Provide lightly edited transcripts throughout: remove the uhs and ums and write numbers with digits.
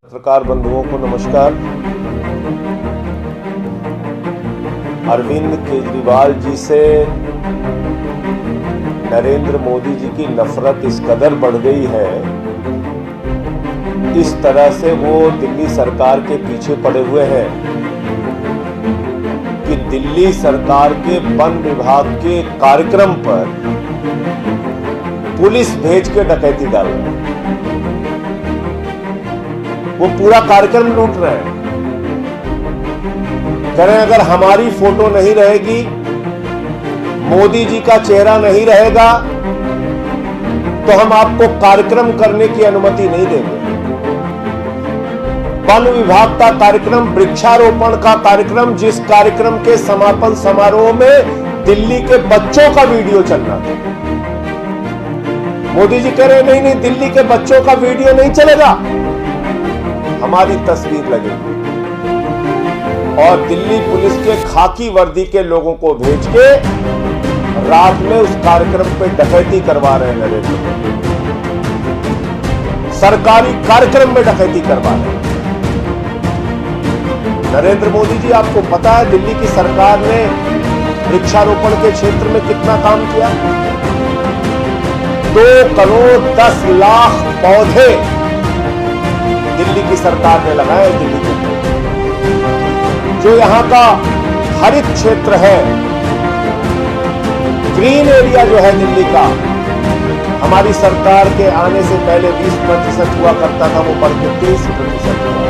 पत्रकार बंधुओं को नमस्कार। अरविंद केजरीवाल जी से नरेंद्र मोदी जी की नफरत इस कदर बढ़ गई है, इस तरह से वो दिल्ली सरकार के पीछे पड़े हुए हैं कि दिल्ली सरकार के वन विभाग के कार्यक्रम पर पुलिस भेज के डकैती डाल रहे हैं। वो पूरा कार्यक्रम लूट रहे हैं। कह रहे हैं अगर हमारी फोटो नहीं रहेगी, मोदी जी का चेहरा नहीं रहेगा, तो हम आपको कार्यक्रम करने की अनुमति नहीं देंगे। वन विभाग का कार्यक्रम, वृक्षारोपण का कार्यक्रम, जिस कार्यक्रम के समापन समारोह में दिल्ली के बच्चों का वीडियो चल रहा था, मोदी जी कह रहे नहीं नहीं, दिल्ली के बच्चों का वीडियो नहीं चलेगा, हमारी तस्वीर लगेगी। और दिल्ली पुलिस के खाकी वर्दी के लोगों को भेज के रात में उस कार्यक्रम पे डकैती करवा रहे हैं। नरेंद्र मोदी सरकारी कार्यक्रम में डकैती करवा रहे हैं। नरेंद्र मोदी जी, आपको पता है दिल्ली की सरकार ने वृक्षारोपण के क्षेत्र में कितना काम किया? 2 करोड़ 10 लाख पौधे दिल्ली की सरकार ने लगाए। दिल्ली के जो यहां का हरित क्षेत्र है, ग्रीन एरिया जो है दिल्ली का, हमारी सरकार के आने से पहले 20% हुआ करता था, वो बढ़ के 30% हुआ।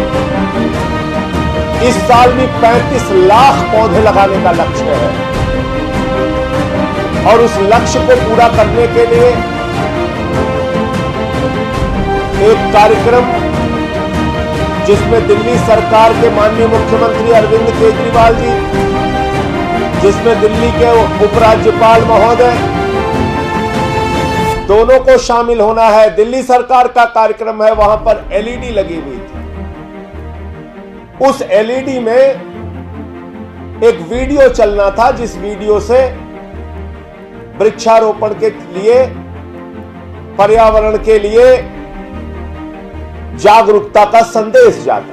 इस साल भी 35 लाख पौधे लगाने का लक्ष्य है। और उस लक्ष्य को पूरा करने के लिए एक कार्यक्रम जिसमें दिल्ली सरकार के माननीय मुख्यमंत्री अरविंद केजरीवाल जी, जिसमें दिल्ली के उपराज्यपाल महोदय, दोनों को शामिल होना है। दिल्ली सरकार का कार्यक्रम है, वहां पर एलईडी लगी हुई थी। उस एलईडी में एक वीडियो चलना था, जिस वीडियो से वृक्षारोपण के लिए, पर्यावरण के लिए जागरूकता का संदेश जाता,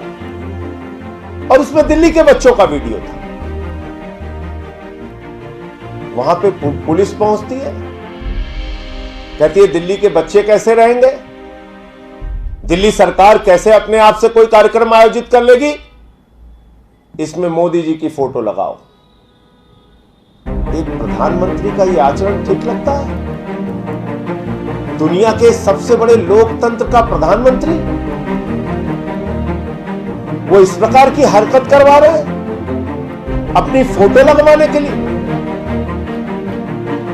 और उसमें दिल्ली के बच्चों का वीडियो था। वहां पे पुलिस पहुंचती है, कहती है दिल्ली के बच्चे कैसे रहेंगे, दिल्ली सरकार कैसे अपने आप से कोई कार्यक्रम आयोजित कर लेगी, इसमें मोदी जी की फोटो लगाओ। एक प्रधानमंत्री का यह आचरण ठीक लगता है? दुनिया के सबसे बड़े लोकतंत्र का प्रधानमंत्री वो इस प्रकार की हरकत करवा रहे हैं अपनी फोटो लगवाने के लिए।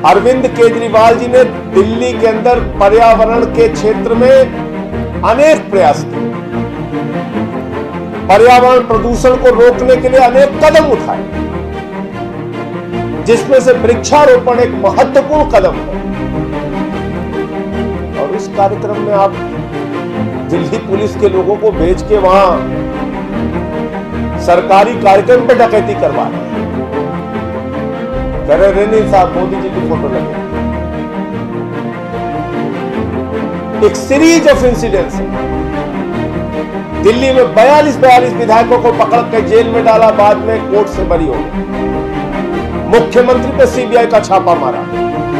अरविंद केजरीवाल जी ने दिल्ली के अंदर पर्यावरण के क्षेत्र में अनेक प्रयास किए, पर्यावरण प्रदूषण को रोकने के लिए अनेक कदम उठाए, जिसमें से वृक्षारोपण एक महत्वपूर्ण कदम है। और इस कार्यक्रम में आप दिल्ली पुलिस के लोगों को भेज के वहां सरकारी कार्यक्रम पे डकैती करवा रहे हैं। कह रहे नहीं साहब, मोदी जी की फोटो लगे। एक सीरीज ऑफ इंसिडेंट्स है। दिल्ली में 42 विधायकों को पकड़ के जेल में डाला, बाद में कोर्ट से बरी हो गए। मुख्यमंत्री पे सीबीआई का छापा मारा,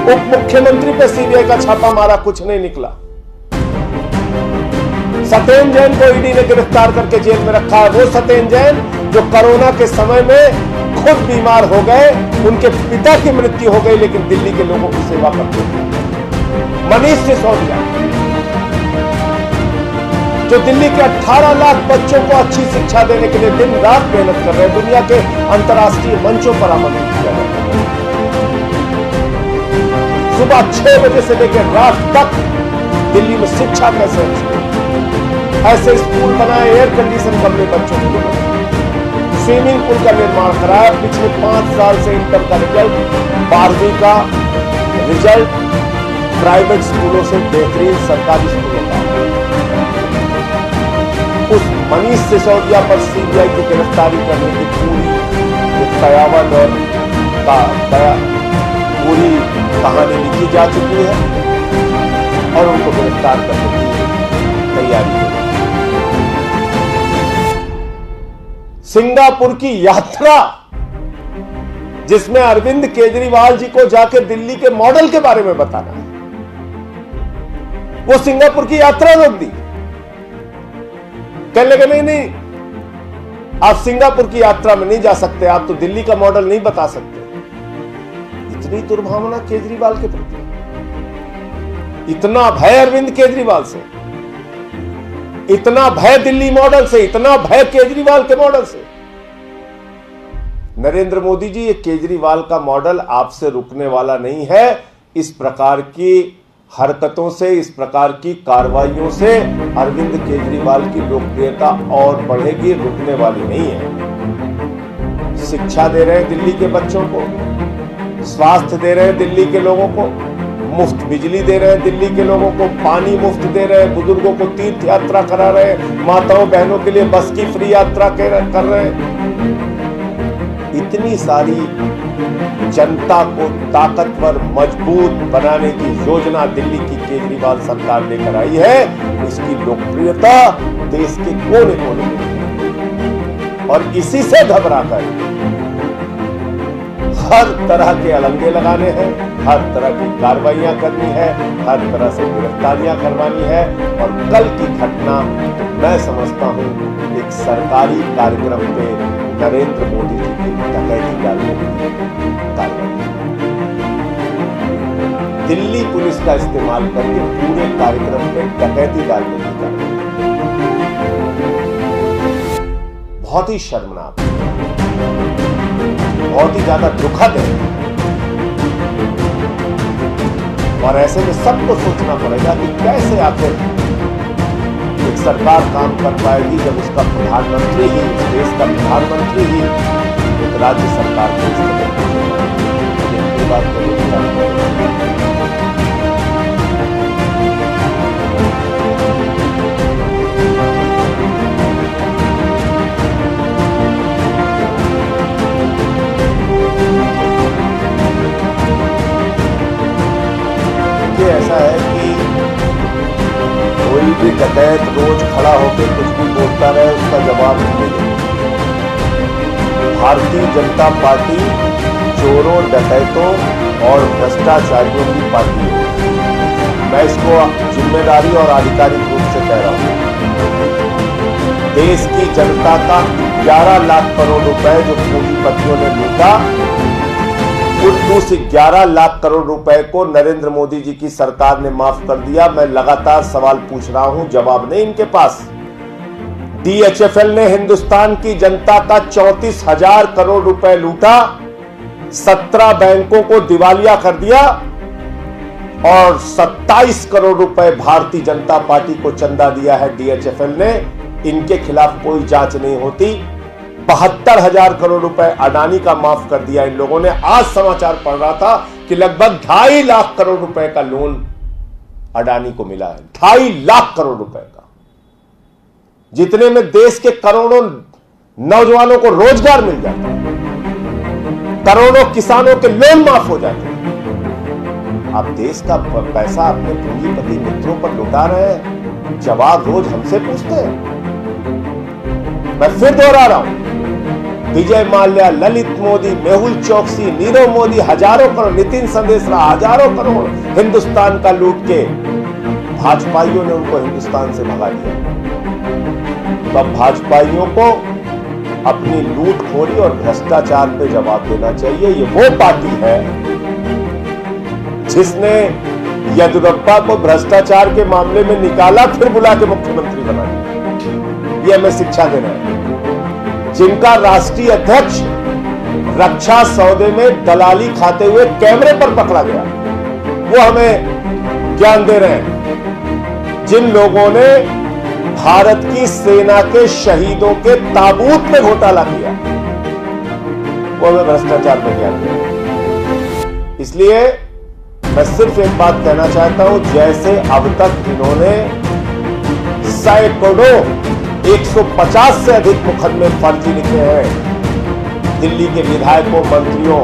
उप मुख्यमंत्री पे सीबीआई का छापा मारा, कुछ नहीं निकला। सत्येन जैन को ईडी ने गिरफ्तार करके जेल में रखा है। वो सत्येन जैन जो कोरोना के समय में खुद बीमार हो गए, उनके पिता की मृत्यु हो गई, लेकिन दिल्ली के लोगों की सेवा करते थे। मनीष सिसोदिया जो दिल्ली के 18 लाख बच्चों को अच्छी शिक्षा देने के लिए दिन रात मेहनत कर रहे हैं, दुनिया के अंतर्राष्ट्रीय मंचों पर आमंत्रित किया जाता है। सुबह 6 बजे से लेकर रात तक दिल्ली में शिक्षा कैसे ऐसे स्कूल बनाए, एयर कंडीशन कमरे बच्चों के लिए, स्विमिंग पूल का निर्माण कराया। पिछले 5 साल से इंटर का रिजल्ट, 12वीं का रिजल्ट प्राइवेट स्कूलों से बेहतरीन सरकारी स्कूलों का। उस मनीष सिसोदिया पर सीबीआई की गिरफ्तारी करने की पूरी कयावत और पूरी कहानी लिखी जा चुकी है। और उनको गिरफ्तार करने की तैयारी है। सिंगापुर की यात्रा, जिसमें अरविंद केजरीवाल जी को जाके दिल्ली के मॉडल के बारे में बताना है, वो सिंगापुर की यात्रा रोक दी। कहने लगे नहीं, आप सिंगापुर की यात्रा में नहीं जा सकते, आप तो दिल्ली का मॉडल नहीं बता सकते। इतनी दुर्भावना केजरीवाल के प्रति, इतना भय अरविंद केजरीवाल से, इतना भय दिल्ली मॉडल से, इतना भय केजरीवाल के मॉडल से। नरेंद्र मोदी जी, ये केजरीवाल का मॉडल आपसे रुकने वाला नहीं है। इस प्रकार की हरकतों से, इस प्रकार की कार्रवाइयों से अरविंद केजरीवाल की लोकप्रियता और बढ़ेगी, रुकने वाली नहीं है। शिक्षा दे रहे हैं दिल्ली के बच्चों को, स्वास्थ्य दे रहे हैं दिल्ली के लोगों को, मुफ्त बिजली दे रहे हैं दिल्ली के लोगों को, पानी मुफ्त दे रहे हैं, बुजुर्गों को तीर्थ यात्रा करा रहे हैं, माताओं बहनों के लिए बस की फ्री यात्रा कर रहे हैं। इतनी सारी जनता को ताकतवर, मजबूत बनाने की योजना दिल्ली की केजरीवाल सरकार लेकर आई है। इसकी लोकप्रियता देश के कोने कोने में, और इसी से घबराकर हर तरह के अलंगे लगाने हैं, हर तरह की कार्रवाइयां करनी है, हर तरह से गिरफ्तारियां करवानी है। और कल की घटना तो मैं समझता हूं एक सरकारी कार्यक्रम पे नरेंद्र मोदी जी की डकैती डालने की कार्रवाई, दिल्ली पुलिस का इस्तेमाल करके पूरे कार्यक्रम पे डकैती डालने की कार्रवाई, बहुत ही शर्मनाक, बहुत ही ज्यादा दुखद है। और ऐसे में सबको सोचना पड़ेगा कि कैसे आखिर एक सरकार काम कर पाएगी जब उसका प्रधानमंत्री ही, देश का प्रधानमंत्री ही एक राज्य सरकार को इस तरह की बात करेगी। ऐसा है कि कोई भी डकैत रोज खड़ा होकर कुछ भी बोलता रहे, उसका जवाब नहीं देगा। भारतीय जनता पार्टी चोरों, डकैतों और भ्रष्टाचारियों की पार्टी है। मैं इसको जिम्मेदारी और आधिकारिक रूप से कह रहा हूं। देश की जनता का 11 लाख करोड़ रुपए जो पूंजीपतियों ने लूटा, उस 11 लाख करोड़ रुपए को नरेंद्र मोदी जी की सरकार ने माफ कर दिया। मैं लगातार सवाल पूछ रहा हूं, जवाब नहीं इनके पास। DHFL ने हिंदुस्तान की जनता का 34,000 करोड़ रुपए लूटा, 17 बैंकों को दिवालिया कर दिया और 27 करोड़ रुपए भारतीय जनता पार्टी को चंदा दिया है DHFL ने। इनके खिलाफ कोई जांच नहीं होती। 72,000 करोड़ रुपए अडानी का माफ कर दिया इन लोगों ने। आज समाचार पढ़ रहा था कि लगभग 2.5 लाख करोड़ रुपए का लोन अडानी को मिला है। 2.5 लाख करोड़ रुपए का, जितने में देश के करोड़ों नौजवानों को रोजगार मिल जाता है, करोड़ों किसानों के लोन माफ हो जाते हैं। आप देश का पैसा अपने पूंजीपति मित्रों पर लुटा रहे हैं, जवाब रोज हमसे पूछते हैं। मैं फिर दोहरा रहा हूं, विजय माल्या, ललित मोदी, मेहुल चौकसी, नीरव मोदी हजारों करोड़, नितिन संदेशरा हजारों करोड़ हिंदुस्तान का लूट के भाजपाइयों ने उनको हिंदुस्तान से भगा दिया। तो अब भाजपाइयों को अपनी लूटखोरी और भ्रष्टाचार पे जवाब देना चाहिए। ये वो पार्टी है जिसने येदियुरप्पा को भ्रष्टाचार के मामले में निकाला, फिर बुला के मुख्यमंत्री बना दिया। ये हमें शिक्षा देना है। जिनका राष्ट्रीय अध्यक्ष रक्षा सौदे में दलाली खाते हुए कैमरे पर पकड़ा गया, वो हमें ज्ञान दे रहे हैं। जिन लोगों ने भारत की सेना के शहीदों के ताबूत में घोटाला किया, वो हमें भ्रष्टाचार में ज्ञान दे रहे हैं। इसलिए मैं सिर्फ एक बात कहना चाहता हूं, जैसे अब तक इन्होंने सैकड़ों 150 से अधिक मुकदमे फर्जी लिखे हैं दिल्ली के विधायकों, मंत्रियों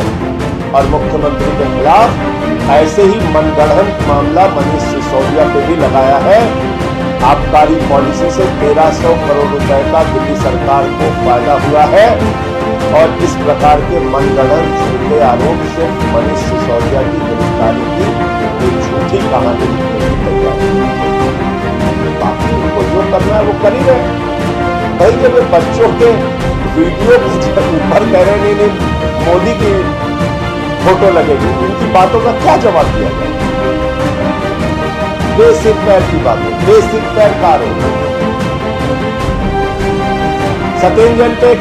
और मुख्यमंत्री के खिलाफ, ऐसे ही मनगढ़ंत मामला मनीष सिसोदिया पे भी लगाया है। आबकारी पॉलिसी से 1300 करोड़ रुपए का दिल्ली सरकार को फायदा हुआ है और इस प्रकार के मनगढ़ंत झूठे आरोप से मनीष सिसोदिया की गिरफ्तारी की एक झूठी कहानी लिखने की तैयारी। बाकी उनको जो करना है वो कर ही रहे। भाई जब बच्चों के वीडियो के ऊपर कह रहे नहीं मोदी की फोटो लगेगी, उनकी बातों का क्या जवाब दिया जाए? बेसिक पैर की बातें, बेसिक पैर का आरोप। सत्येंद्र जैन पे एक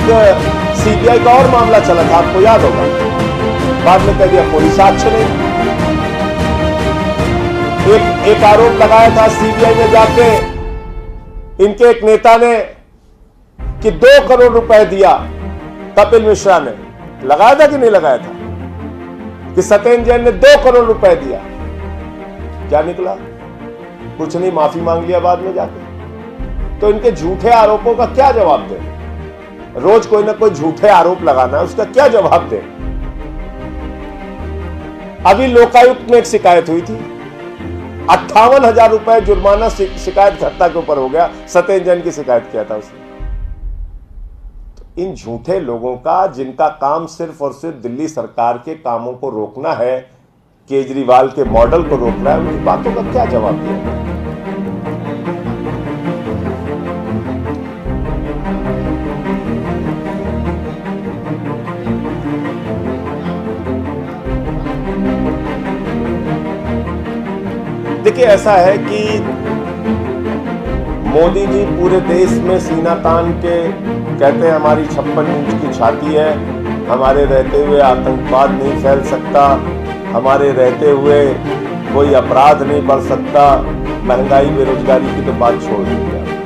सीबीआई का और मामला चला था, आपको याद होगा, बाद में कह दिया कोई साक्ष्य नहीं। एक आरोप लगाया था सीबीआई में जाके इनके एक नेता ने कि 2 करोड़ रुपए दिया कपिल मिश्रा ने, लगाया था कि नहीं लगाया था कि सत्येंद्र जैन ने 2 करोड़ रुपए दिया। क्या निकला? कुछ नहीं, माफी मांग लिया बाद में जाके। तो इनके झूठे आरोपों का क्या जवाब दे? रोज कोई ना कोई झूठे आरोप लगाना है, उसका क्या जवाब दे? अभी लोकायुक्त में एक शिकायत हुई थी, 58,000 रुपए जुर्माना शिकायतकर्ता के ऊपर हो गया। सत्येंद्र जैन की शिकायत किया था उसने। तो इन झूठे लोगों का, जिनका काम सिर्फ और सिर्फ दिल्ली सरकार के कामों को रोकना है, केजरीवाल के मॉडल को रोकना है, उनकी बातों का क्या जवाब दिया? देखिए, ऐसा है कि मोदी जी पूरे देश में सीना तान के कहते हैं हमारी 56 इंच की छाती है, हमारे रहते हुए आतंकवाद नहीं फैल सकता, हमारे रहते हुए कोई अपराध नहीं बढ़ सकता, महंगाई बेरोजगारी की तो बात छोड़ दीजिए।